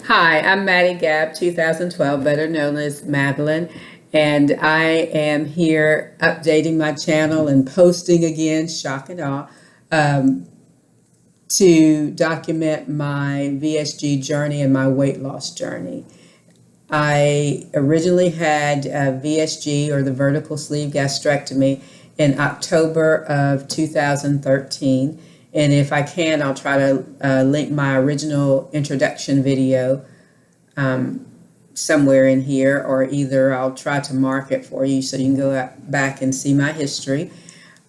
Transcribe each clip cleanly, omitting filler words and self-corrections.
Hi, I'm Maddie Gab, 2012, better known as Madeline, and I am here updating my channel and posting again, shock and awe, um, to document my VSG journey and my weight loss journey. I originally had VSG, or the vertical sleeve gastrectomy, in October of 2013. And if I can, I'll try to link my original introduction video somewhere in here, or either I'll try to mark it for you so you can go back and see my history.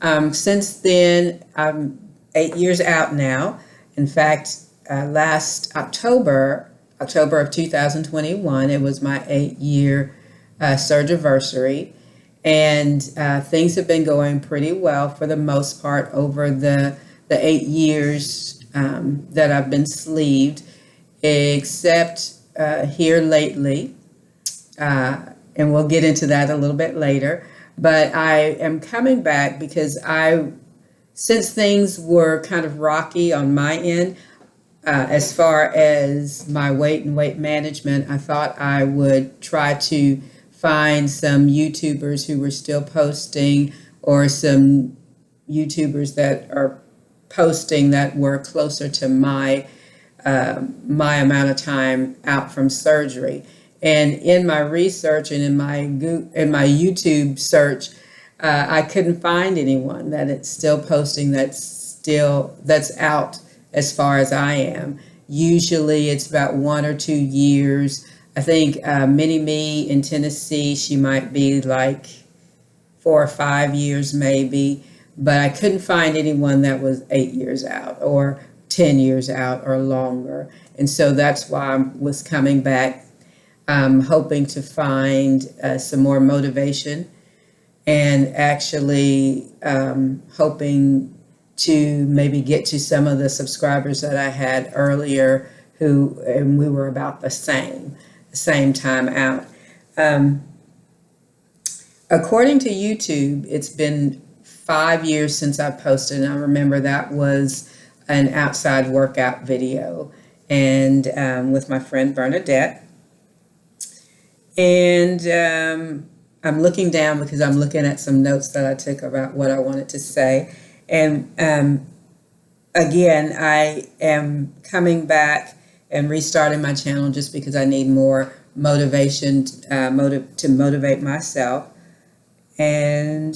Since then, I'm 8 years out now. In fact, last October of 2021, it was my 8-year surgiversary, and things have been going pretty well for the most part over the 8 years that I've been sleeved, except here lately, and we'll get into that a little bit later. But I am coming back because since things were kind of rocky on my end, as far as my weight and weight management, I thought I would try to find some YouTubers who were still posting, or some YouTubers that are posting that were closer to my amount of time out from surgery. And in my research and in my YouTube search, I couldn't find anyone that it's still posting that's out as far as I am. Usually it's about 1 or 2 years. I think Mini Me in Tennessee, she might be like 4 or 5 years maybe, but I couldn't find anyone that was 8 years out or 10 years out or longer. And so that's why I was coming back, hoping to find some more motivation, and actually hoping to maybe get to some of the subscribers that I had earlier and we were about the same time out. According to YouTube, it's been 5 years since I posted, and I remember that was an outside workout video, and with my friend Bernadette. And I'm looking down because I'm looking at some notes that I took about what I wanted to say. And again, I am coming back and restarting my channel just because I need more motivation to motivate myself. And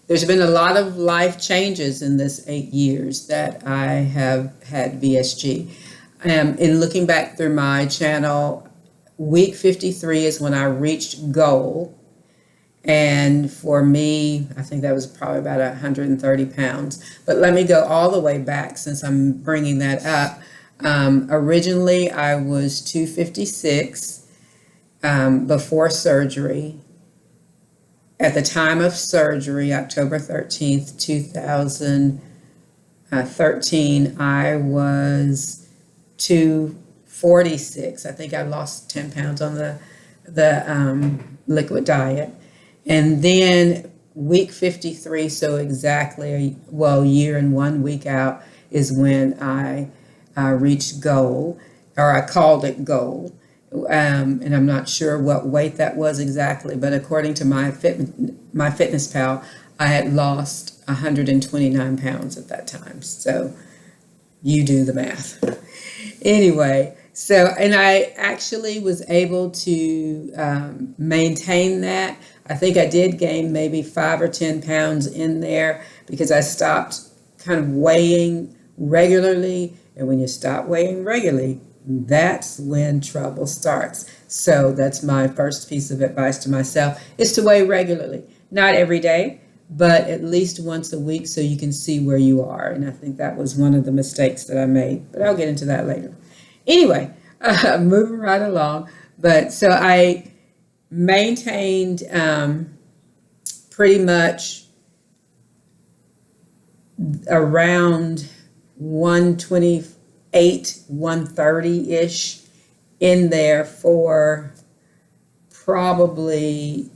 there's been a lot of life changes in this 8 years that I have had VSG. In looking back through my channel, week 53 is when I reached goal. And for me, I think that was probably about 130 pounds. But let me go all the way back since I'm bringing that up. Originally, I was 256 before surgery. At the time of surgery, October 13th, 2013, I was 246. I think I lost 10 pounds on the liquid diet. And then week 53, so exactly, a year and 1 week out, is when I reached goal, or I called it goal. And I'm not sure what weight that was exactly, but according to my Fitness Pal, I had lost 129 pounds at that time. So you do the math. Anyway, and I actually was able to maintain that. I think I did gain maybe 5 or 10 pounds in there because I stopped kind of weighing regularly. And when you stop weighing regularly, that's when trouble starts. So that's my first piece of advice to myself, is to weigh regularly. Not every day, but at least once a week so you can see where you are. And I think that was one of the mistakes that I made, but I'll get into that later. Anyway, moving right along. But so I maintained pretty much around 128, 130-ish in there for probably,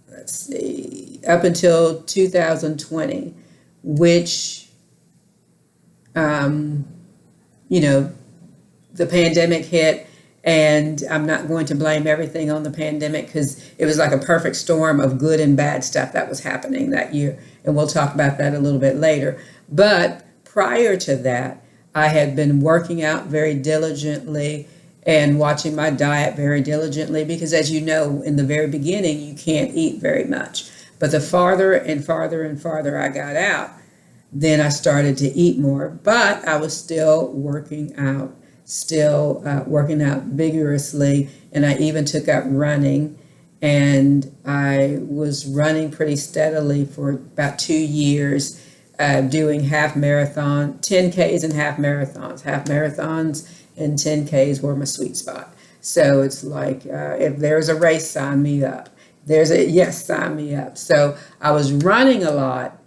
let's see, up until 2020, which, the pandemic hit, and I'm not going to blame everything on the pandemic because it was like a perfect storm of good and bad stuff that was happening that year. And we'll talk about that a little bit later. But prior to that, I had been working out very diligently and watching my diet very diligently because, as you know, in the very beginning, you can't eat very much. But the farther and farther and farther I got out, then I started to eat more. But I was still working out vigorously, and I even took up running, and I was running pretty steadily for about 2 years, doing half marathon, 10Ks and half marathons. Half marathons and 10Ks were my sweet spot. So it's like, if there's a race, sign me up. Sign me up. So I was running a lot,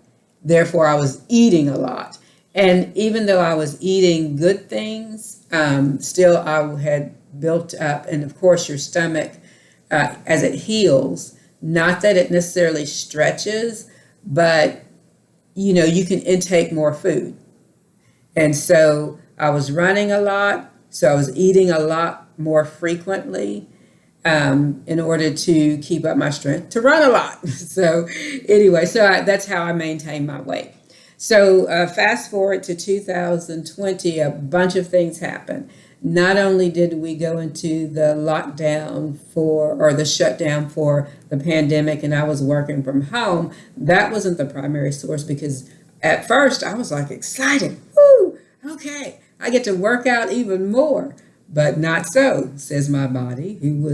therefore I was eating a lot. And even though I was eating good things, still I had built up, and of course your stomach, as it heals, not that it necessarily stretches, but you can intake more food. And so I was running a lot, so I was eating a lot more frequently, in order to keep up my strength to run a lot. So anyway, that's how I maintained my weight. So fast forward to 2020, a bunch of things happened. Not only did we go into the lockdown or the shutdown for the pandemic, and I was working from home, that wasn't the primary source, because at first I was like excited. Woo, okay, I get to work out even more. But not so, says my body, who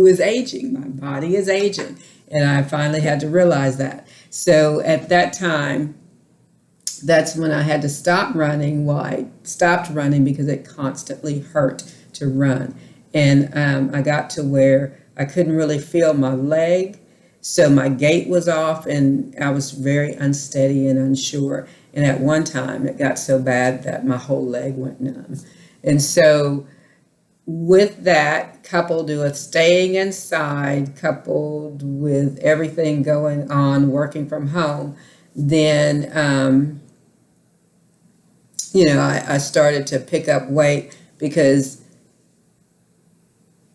is aging. My body is aging. And I finally had to realize that. So at that time, that's when I had to stop running. Well, I stopped running because it constantly hurt to run. And I got to where I couldn't really feel my leg. So my gait was off, and I was very unsteady and unsure. And at one time, it got so bad that my whole leg went numb. And so with that, coupled with staying inside, coupled with everything going on, working from home, then, I started to pick up weight because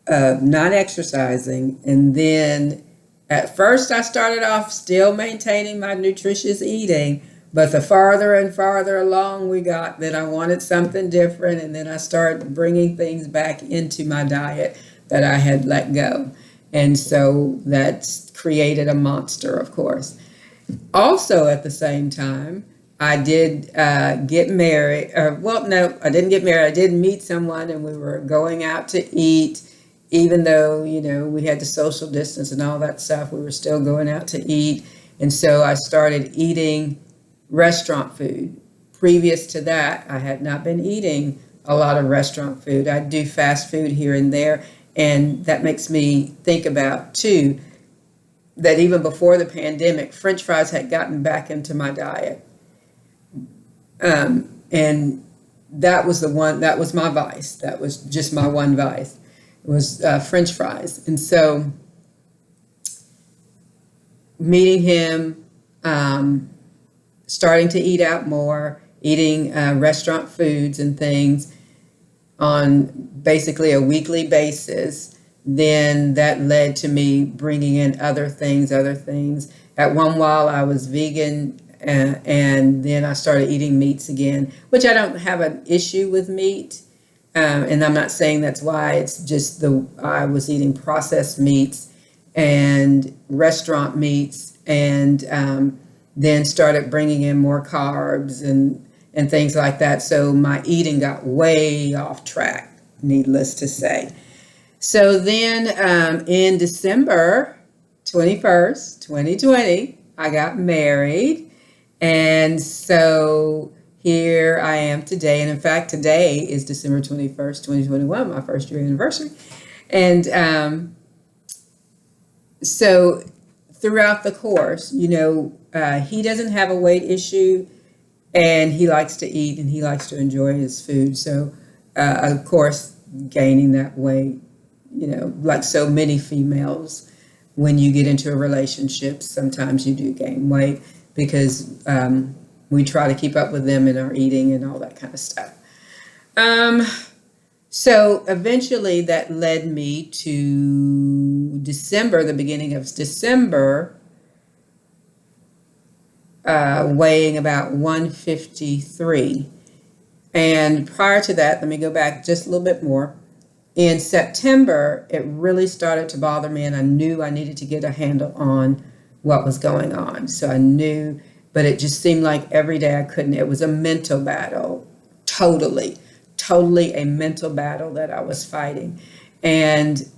of not exercising. And then at first I started off still maintaining my nutritious eating, but the farther and farther along we got, then I wanted something different, and then I started bringing things back into my diet that I had let go. And so that's created a monster, of course. Also, at the same time, I did get married. No, I didn't get married. I did meet someone, and we were going out to eat. Even though, we had to social distance and all that stuff, we were still going out to eat. And so I started eating restaurant food. Previous to that, I had not been eating a lot of restaurant food. I do fast food here and there, and that makes me think about, too, that even before the pandemic, French fries had gotten back into my diet. And that was that was my vice. That was just my one vice. It was French fries. And so meeting him, starting to eat out more, eating restaurant foods and things on basically a weekly basis, then that led to me bringing in other things. At one while I was vegan, and then I started eating meats again, which I don't have an issue with meat. And I'm not saying that's why. It's just I was eating processed meats and restaurant meats, and then started bringing in more carbs and things like that. So my eating got way off track, needless to say. So then in December 21st, 2020, I got married. And so here I am today. And in fact, today is December 21st, 2021, my first year anniversary. And so throughout the course, he doesn't have a weight issue, and he likes to eat and he likes to enjoy his food. So, of course, gaining that weight, like so many females, when you get into a relationship, sometimes you do gain weight because we try to keep up with them in our eating and all that kind of stuff. So eventually that led me to December, the beginning of December, weighing about 153. And prior to that, let me go back just a little bit more. In September, it really started to bother me, and I knew I needed to get a handle on what was going on. So I knew, but it just seemed like every day I couldn't. It was a mental battle, totally a mental battle that I was fighting. And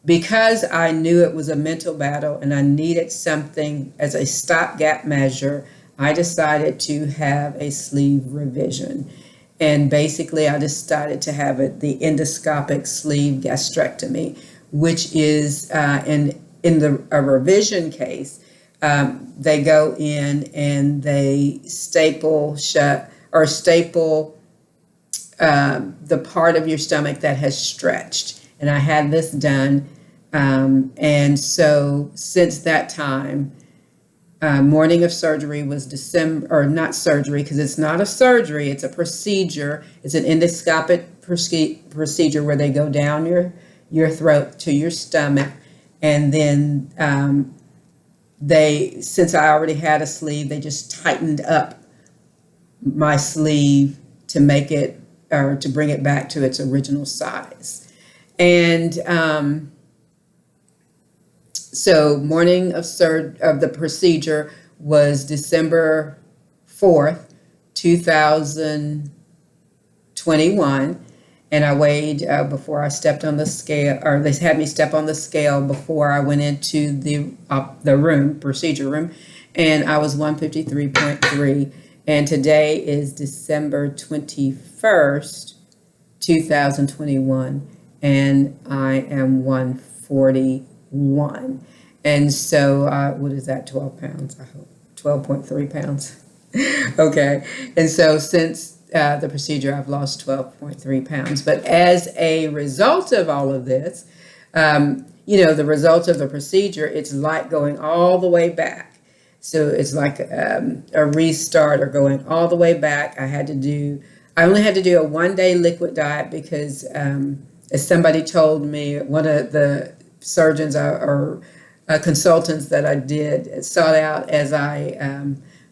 because I knew it was a mental battle and I needed something as a stopgap measure, I decided to have a sleeve revision. And basically, I decided to have the endoscopic sleeve gastrectomy, which is in the a revision case. They go in and they staple shut or staple the part of your stomach that has stretched. And I had this done. And so since that time, morning of surgery was December, or not surgery, because it's not a surgery, it's a procedure. It's an endoscopic procedure where they go down your throat to your stomach. And then since I already had a sleeve, they just tightened up my sleeve to make it, or to bring it back to its original size. And so morning of the procedure was December 4th, 2021. And I weighed before I stepped on the scale, or they had me step on the scale before I went into the procedure room, and I was 153.3. And today is December 21st, 2021, and I am 141. And so, what is that, 12 pounds? I hope 12.3 pounds. Okay. And so since the procedure, I've lost 12.3 pounds. But as a result of all of this, the result of the procedure, it's like going all the way back. So it's like a restart, or going all the way back. I only had to do a 1-day liquid diet because, as somebody told me, one of the surgeons or consultants that I did sought out as I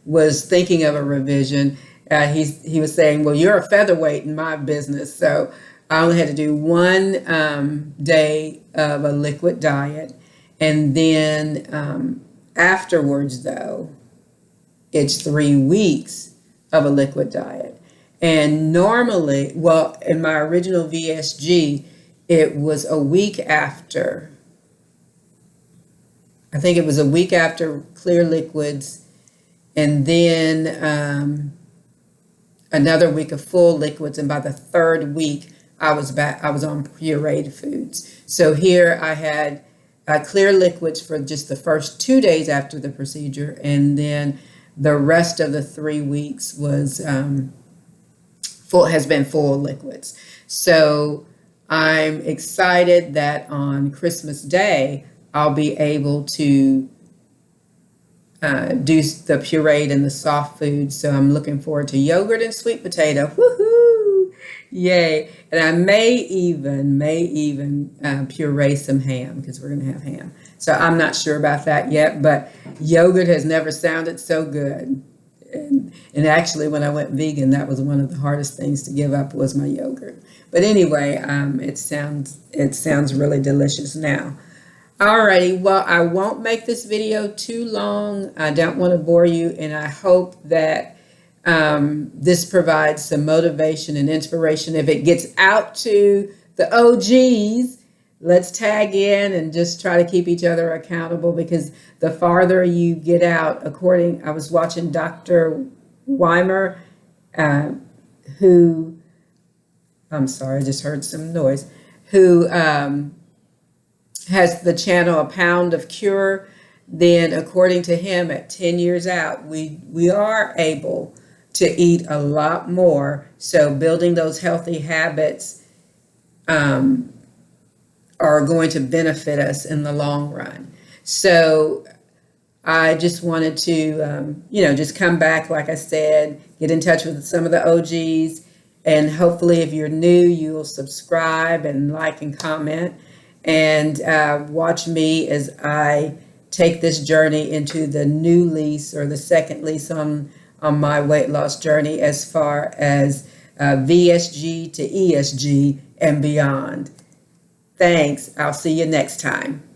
was thinking of a revision, he was saying, well, you're a featherweight in my business. So I only had to do 1 day of a liquid diet. And then afterwards, though, it's 3 weeks of a liquid diet. And normally, well, in my original VSG, it was a week after. I think it was a week after clear liquids, and then another week of full liquids. And by the 3rd week, I was back. I was on pureed foods. So here I had clear liquids for just the first 2 days after the procedure, and then the rest of the 3 weeks was has been full liquids. So I'm excited that on Christmas Day I'll be able to do the pureed and the soft foods. So I'm looking forward to yogurt and sweet potato. Woohoo! Yay! And I may even puree some ham, because we're going to have ham. So I'm not sure about that yet, but yogurt has never sounded so good. And actually, when I went vegan, that was one of the hardest things to give up, was my yogurt. But anyway, it sounds really delicious now. Alrighty, well, I won't make this video too long. I don't want to bore you, and I hope that this provides some motivation and inspiration. If it gets out to the OGs, let's tag in and just try to keep each other accountable, because the farther you get out, I was watching Dr. Weimer, I'm sorry, I just heard some noise, who has the channel A Pound of Cure. Then according to him, at 10 years out, we are able to eat a lot more. So building those healthy habits are going to benefit us in the long run. So I just wanted to, just come back, like I said, get in touch with some of the OGs, And hopefully, if you're new, you'll subscribe and like and comment, and watch me as I take this journey into the new lease, or the second lease on my weight loss journey, as far as VSG to ESG and beyond. Thanks. I'll see you next time.